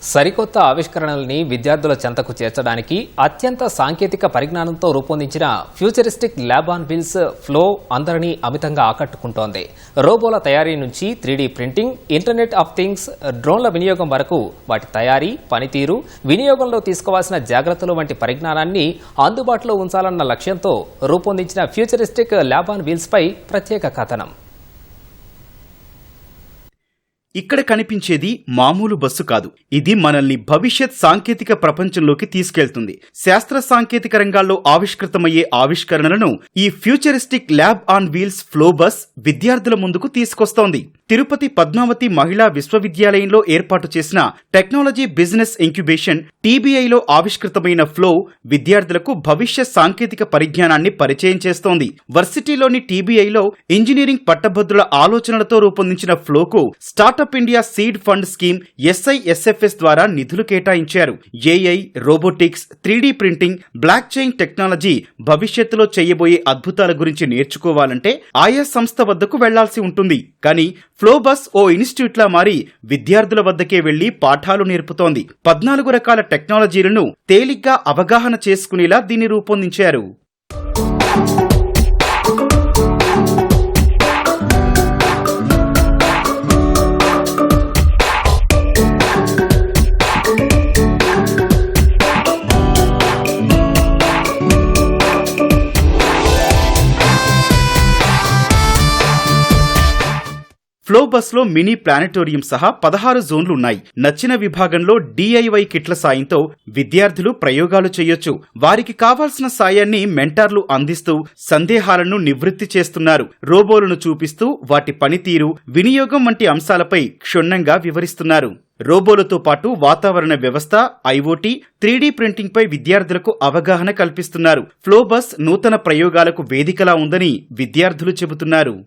సరికొత్త ఆవిష్కరణల్ని విద్యార్థుల చెంతకు చేర్చడానికి అత్యంత సాంకేతిక పరిజ్ఞానంతో రూపొందించిన futuristic lab on wheels flow అందరినీ అమితంగా ఆకట్టుకుంటోంది. రోబోల తయారీ నుంచి 3D printing, internet of things, డ్రోన్ల వినియోగం వరకు వాటి తయారీ, పనితీరు, వినియోగంలో తీసుకోవాల్సిన జాగ్రత్తలు వంటి పరిజ్ఞానాన్ని అందుబాటులో ఉంచాలన్న లక్ష్యంతో రూపొందించిన ఫ్యూచరిస్టిక్ ల్యాబ్ ఆన్ వీల్స్ పై ప్రత్యేక కథనం. ఇక్కడ కనిపించేది మామూలు బస్సు కాదు. ఇది మనల్ని భవిష్యత్ సాంకేతిక ప్రపంచంలోకి తీసుకెళ్తుంది. శాస్త్ర సాంకేతిక రంగాల్లో ఆవిష్కృతమయ్యే ఆవిష్కరణలను ఈ futuristic lab on wheels flow bus విద్యార్థుల ముందుకు తీసుకొస్తోంది. తిరుపతి పద్మావతి మహిళా విశ్వవిద్యాలయంలో ఏర్పాటు చేసిన టెక్నాలజీ బిజినెస్ ఇంక్యుబేషన్ టీబీఐలో ఆవిష్కృతమైన ఫ్లో విద్యార్థులకు భవిష్యత్ సాంకేతిక పరిజ్ఞానాన్ని పరిచయం చేస్తోంది. వర్సిటీలోని టీబీఐలో ఇంజనీరింగ్ పట్టభద్రుల ఆలోచనలతో రూపొందించిన ఫ్లోకు startup India seed fund scheme SISFS ద్వారా నిధులు కేటాయించారు. AI, robotics, 3D printing, block chain technology భవిష్యత్తులో చేయబోయే అద్భుతాల గురించి నేర్చుకోవాలంటే ఆయా సంస్థ వద్దకు వెళ్లాల్సి ఉంటుంది. కానీ ఫ్లో బస్ ఓ ఇన్స్టిట్యూట్ లా మారి విద్యార్థుల వద్దకే వెళ్లి పాఠాలు నేర్పుతోంది. 14 రకాల టెక్నాలజీలను తేలిగ్గా అవగాహన చేసుకునేలా దీన్ని రూపొందించారు. ఫ్లో బస్ లో మినీ ప్లానెటోరియం సహా 16 జోన్లున్నాయి. నచ్చిన విభాగంలో DIY కిట్ల సాయంతో విద్యార్థులు ప్రయోగాలు చేయొచ్చు. వారికి కావాల్సిన సాయాన్ని మెంటార్లు అందిస్తూ సందేహాలను నివృత్తి చేస్తున్నారు. రోబోలను చూపిస్తూ వాటి పనితీరు, వినియోగం వంటి అంశాలపై క్షుణ్ణంగా వివరిస్తున్నారు. రోబోలతో పాటు వాతావరణ వ్యవస్థ, IoT, 3D ప్రింటింగ్ పై విద్యార్థులకు అవగాహన కల్పిస్తున్నారు. ఫ్లో బస్ నూతన ప్రయోగాలకు వేదికలా ఉందని విద్యార్థులు చెబుతున్నారు.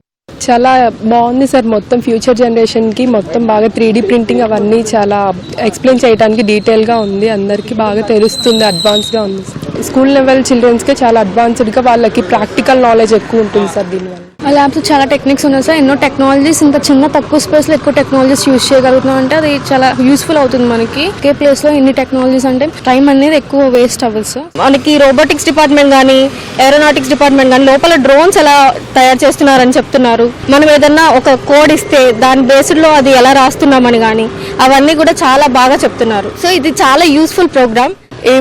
చాలా బాగుంది సార్. మొత్తం ఫ్యూచర్ జనరేషన్ కి మొత్తం బాగా 3D ప్రింటింగ్ అవన్నీ చాలా ఎక్స్ప్లెయిన్ చేయడానికి డీటెయిల్ గా ఉంది. అందరికి బాగా తెలుస్తుంది. అడ్వాన్స్ గా ఉంది. స్కూల్ లెవెల్ చిల్డ్రన్స్ కి చాలా అడ్వాన్స్డ్ గా వాళ్ళకి ప్రాక్టికల్ నాలెడ్జ్ ఎక్కువ ఉంటుంది సార్. దీనివల్ల ఆ ల్యాబ్స్ చాలా టెక్నిక్స్ ఉన్నాయి సార్. ఎన్నో టెక్నాలజీస్ ఇంత చిన్న తక్కువ స్పేస్ లో ఎక్కువ టెక్నాలజీస్ యూజ్ చేయగలుగుతున్నాం అంటే అది చాలా యూస్ఫుల్ అవుతుంది మనకి. ఒకే ప్లేస్ లో ఇన్ని టెక్నాలజీస్ అంటే టైం అనేది ఎక్కువ వేస్ట్ అవ్వదు సార్. మనకి రోబోటిక్స్ డిపార్ట్మెంట్ కానీ, ఏరోనాటిక్స్ డిపార్ట్మెంట్ కానీ లోపల డ్రోన్స్ ఎలా తయారు చేస్తున్నారని చెప్తున్నారు. మనం ఏదన్నా ఒక కోడ్ ఇస్తే దాని బేస్డ్ లో అది ఎలా రాస్తున్నామని కానీ అవన్నీ కూడా చాలా బాగా చెప్తున్నారు. సో ఇది చాలా యూస్ఫుల్ ప్రోగ్రామ్.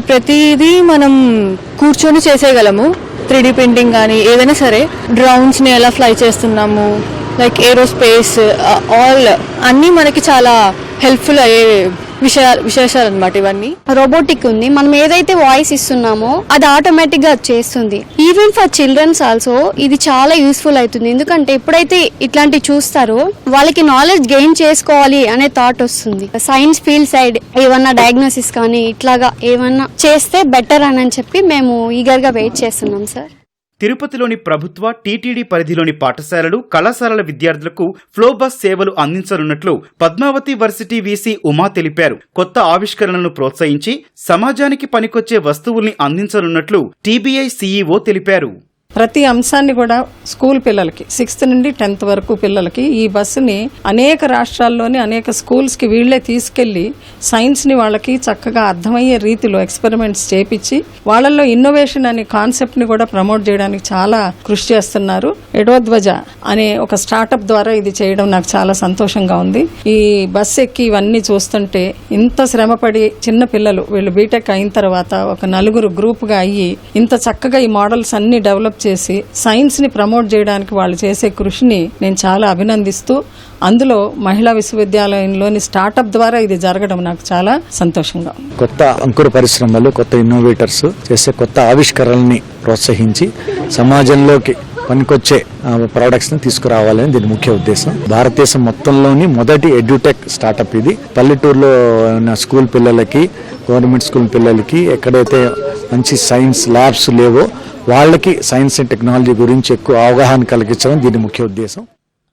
ప్రతిదీ మనం కూర్చొని చేసేయగలము. 3D ప్రింటింగ్ కానీ ఏదైనా సరే, డ్రోన్స్ ని ఎలా ఫ్లై చేస్తున్నాము, లైక్ ఏరోస్పేస్, ఆల్ అన్నీ మనకి చాలా హెల్ప్ఫుల్ అయ్యే విశేషాలు అన్నమాట. ఇవన్నీ రోబోటిక్ ఉంది. మనం ఏదైతే వాయిస్ ఇస్తున్నామో అది ఆటోమేటిక్ గా చేస్తుంది. ఈవెన్ ఫర్ చిల్డ్రన్స్ ఆల్సో ఇది చాలా యూస్ఫుల్ అవుతుంది. ఎందుకంటే ఎప్పుడైతే ఇట్లాంటివి చూస్తారో వాళ్ళకి నాలెడ్జ్ గెయిన్ చేసుకోవాలి అనే థాట్ వస్తుంది. సైన్స్ ఫీల్డ్ సైడ్ ఏమన్నా డయాగ్నోసిస్ కానీ ఇట్లాగా ఏమన్నా చేస్తే బెటర్ అని చెప్పి మేము ఈగర్ గా వెయిట్ చేస్తున్నాం సార్. తిరుపతిలోని ప్రభుత్వ TTD పరిధిలోని పాఠశాలలు, కళాశాలల విద్యార్థులకు ఫ్లో బస్ సేవలు అందించనున్నట్లు పద్మావతి వర్సిటీ VC ఉమా తెలిపారు. కొత్త ఆవిష్కరణలను ప్రోత్సహించి సమాజానికి పనికొచ్చే వస్తువుల్ని అందించనున్నట్లు TBI CEO తెలిపారు. ప్రతి అంశాన్ని కూడా స్కూల్ పిల్లలకి 6th నుండి 10th వరకు పిల్లలకి ఈ బస్సుని అనేక రాష్ట్రాల్లోని అనేక స్కూల్స్ కి వీళ్లే తీసుకెళ్లి సైన్స్ ని వాళ్ళకి చక్కగా అర్థమయ్యే రీతిలో ఎక్స్పెరిమెంట్స్ చేపించి వాళ్ళల్లో ఇన్నోవేషన్ అనే కాన్సెప్ట్ ని కూడా ప్రమోట్ చేయడానికి చాలా కృషి చేస్తున్నారు. ఎడోధ్వజ అనే ఒక స్టార్టప్ ద్వారా ఇది చేయడం నాకు చాలా సంతోషంగా ఉంది. ఈ బస్ ఎక్కి ఇవన్నీ చూస్తుంటే ఇంత శ్రమపడి చిన్న పిల్లలు వీళ్ళు బీటెక్ అయిన తర్వాత ఒక 4 గ్రూప్ గా అయ్యి ఇంత చక్కగా ఈ మోడల్స్ అన్ని డెవలప్ చేసి సైన్స్ ని ప్రమోట్ చేయడానికి వాళ్ళు చేసే కృషిని నేను చాలా అభినందిస్తూ, అందులో మహిళా విశ్వవిద్యాలయంలోని స్టార్టప్ ద్వారా ఇది జరగడం నాకు చాలా సంతోషంగా. కొత్త అంకుర పరిశ్రమలు, కొత్త ఇన్నోవేటర్స్ చేసే కొత్త ఆవిష్కరణల్ని ప్రోత్సహించి సమాజంలోకి పనికొచ్చే ప్రొడక్ట్స్ ని తీసుకురావాలని దీని ముఖ్య ఉద్దేశం. భారతదేశం మొత్తంలోని మొదటి ఎడ్యుటెక్ స్టార్టప్ ఇది. పల్లెటూరులో ఉన్న స్కూల్ పిల్లలకి, గవర్నమెంట్ స్కూల్ పిల్లలకి ఎక్కడైతే మంచి సైన్స్ ల్యాబ్స్ లేవో వాళ్ళకి సైన్స్ అండ్ టెక్నాలజీ గురించి ఎక్కువ అవగాహన కలిగించడం దీని ముఖ్య ఉద్దేశం.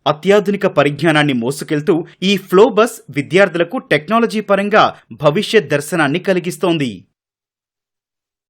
అత్యాధునిక పరిజ్ఞానాన్ని మోసుకెళ్తూ ఈ ఫ్లో బస్ విద్యార్థులకు టెక్నాలజీ పరంగా భవిష్యత్ దర్శనాన్ని కలిగిస్తోంది.